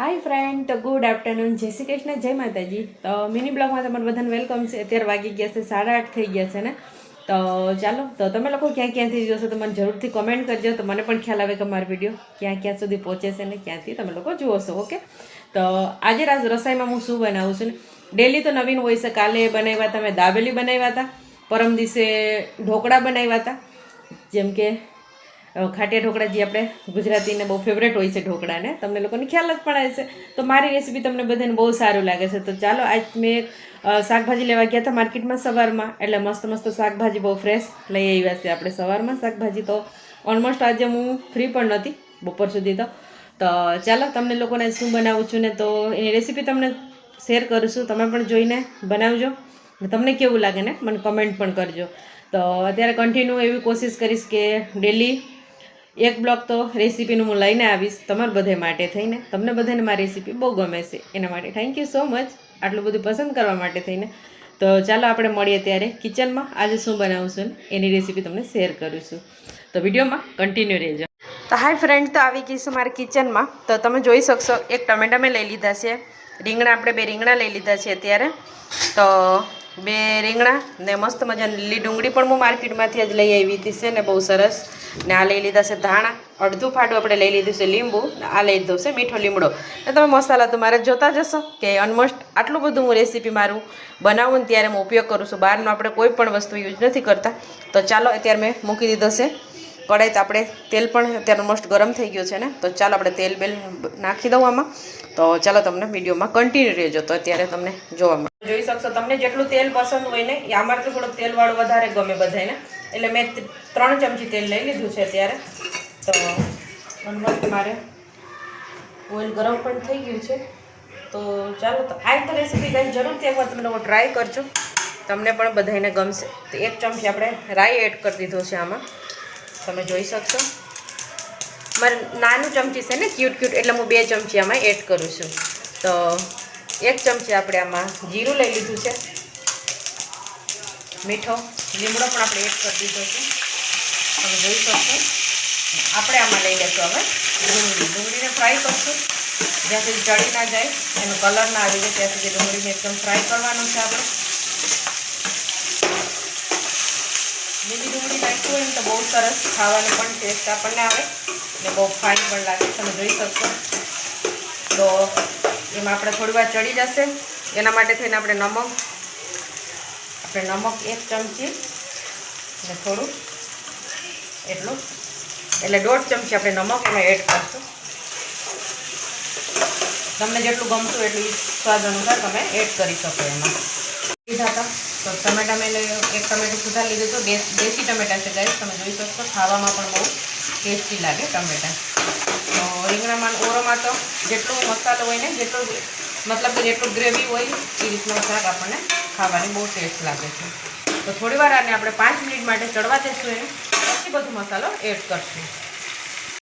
હાય friend, તો good afternoon, જય શ્રી કૃષ્ણ, જય માતાજી. તો મિની બ્લોગમાં તમારું બધાને વેલકમ છે. અત્યારે વાગી ગયા છે 8:30 થઈ ગયા છે ને. તો ચાલો, તો તમે લોકો ક્યાં ક્યાંથી જોશો તો મને જરૂરથી કોમેન્ટ કરજો, તો મને પણ ખ્યાલ આવે કે મારો વિડીયો ક્યાં ક્યાં સુધી પહોંચે છે ને ક્યાંથી તમે લોકો જુઓ છો. ઓકે, તો આજે રસોઈમાં હું શું બનાવું છું ને, ડેલી તો નવીન હોય છે. કાલે બનાવ્યા હતા મેં દાબેલી બનાવ્યા હતા, પરમ દિવસે ઢોકળા બનાવ્યા હતા. જેમ કે ખાટિયા ઢોકળા, જે આપણે ગુજરાતીને બહુ ફેવરેટ હોય છે ઢોકળાને, તમને લોકોને ખ્યાલ જ પણ હશે. તો મારી રેસીપી તમને બધાને બહુ સારું લાગે છે. તો ચાલો, આજ મેં શાકભાજી લેવા ગયા હતા માર્કેટમાં સવારમાં, એટલે મસ્ત મસ્ત શાકભાજી બહુ ફ્રેશ લઈ આવ્યા છે આપણે સવારમાં શાકભાજી. તો ઓલમોસ્ટ આજે હું ફ્રી પણ નહોતી બપોર સુધી. તો ચાલો, તમને લોકોને શું બનાવું છું ને, તો એની રેસીપી તમને શેર કરું છું. તમે પણ જોઈને બનાવજો, તમને કેવું લાગે ને મને કમેન્ટ પણ કરજો. તો અત્યારે કન્ટિન્યુ એવી કોશિશ કરીશ કે ડેલી એક બ્લોગ તો રેસીપીનું હું લઈને આવીશ તમારા બધા માટે થઈને. તમને બધાને મારી રેસીપી બહુ ગમે છે, એના માટે થેન્ક યુ સો મચ આટલું બધું પસંદ કરવા માટે થઈને. તો ચાલો આપણે મળીએ ત્યારે કિચનમાં. આજે શું બનાવું છું ને એની રેસીપી તમને શેર કરું છું, તો વિડીયોમાં કન્ટિન્યુ રહેજો. તો હાય ફ્રેન્ડ, તો આવી ગઈ છું મારા કિચનમાં. તો તમે જોઈ શકશો, એક ટમેટા મેં લઈ લીધા છે, રીંગણા આપણે 2 રીંગણા લઈ લીધા છે અત્યારે. તો 2 રીંગણા ને મસ્ત મજાની લીલી ડુંગળી પણ હું માર્કેટમાંથી જ લઈ આવી હતી છે ને, બહુ સરસ. ને આ લઈ લીધા છે ધાણા, અડધું ફાડું આપણે લઈ લીધું છે લીંબુ, આ લઈ લીધો છે મીઠો લીમડો. ને તમે મસાલા તો મારે જોતા જશો કે ઓલમોસ્ટ આટલું બધું હું રેસીપી મારું બનાવું ને ત્યારે હું ઉપયોગ કરું છું. બહારનું આપણે કોઈ પણ વસ્તુ યુઝ નથી કરતા. તો ચાલો, અત્યારે મેં મૂકી દીધો છે કઢાઈ. તો આપણે તેલ પણ અત્યારે ઓલમોસ્ટ ગરમ થઈ ગયું છે ને, તો ચાલો આપણે તેલ બેલ નાખી દઉં આમાં. તો ચાલો, તમને વિડીયોમાં કન્ટિન્યુ રહેજો. તો અત્યારે તમને જોવા મળે, જોઈ શકશો, તમને જેટલું તેલ પસંદ હોય ને, એ અમારે તો થોડુંક તેલવાળું વધારે ગમે બધાને, એટલે મેં 3 ચમચી તેલ લઈ લીધું છે અત્યારે. તો ઓલમોસ્ટ મારે ઓઇલ ગરમ પણ થઈ ગયું છે. તો ચાલો, તો આ તો રેસીપી કંઈ જરૂરથી એકવાર તમે લોકો ટ્રાય કરજો, તમને પણ બધાને ગમશે. તો 1 ચમચી આપણે રાઈ એડ કરી દીધો છે આમાં, તમે જોઈ શકશો. મારે નાનું ચમચી છે ને ક્યુટ, એટલે હું 2 ચમચી આમાં એડ કરું છું. તો 1 ચમચી આપણે આમાં જીરું લઈ લીધું છે, મીઠો લીમડો પણ આપણે એડ કરી દીધો છે, તમે જોઈ શકશો. આપણે આમાં લઈ લેશું હવે ડુંગળીને ફ્રાય કરશું, જ્યાં સુધી ચડી ના જાય, એનો કલર ના આવી જાય ત્યાં સુધી ડુંગળીને એકદમ ફ્રાય કરવાનું છે આપણે. લીલી ડુંગળી નાખી હોય ને તો બહુ સરસ ખાવાનું પણ ટેસ્ટ આપણને આવે ને બહુ ફાઇન પણ લાગે, તમે જોઈ શકશો. તો એમાં આપણે થોડી વાર ચડી જશે, એના માટે થઈને આપણે નમક 1 ચમચી ને થોડું એટલું, એટલે 1.5 ચમચી આપણે નમક એમાં એડ કરશું. તમને જેટલું ગમતું એટલું સ્વાદ અનુસાર તમે એડ કરી શકો એમાં. લીધા હતા તો ટમેટા મેં 1 ટમેટું સુધા લીધું હતું, દેશી ટમેટા છે ગાઈસ, તમે જોઈ શકશો. ખાવામાં પણ બહુ ટેસ્ટી લાગે ટમેટા. તો રીંગણામાં ઓરોમાં તો જેટલું મસાલો હોય ને, જેટલું મતલબ કે જેટલું ગ્રેવી હોય એ રીતનું શાક આપણને ખાવાની બહુ ટેસ્ટ લાગે છે. તો થોડી વાર આને આપણે 5 મિનિટ માટે ચડવા દઈશું એને, પછી બધો મસાલો એડ કરશું.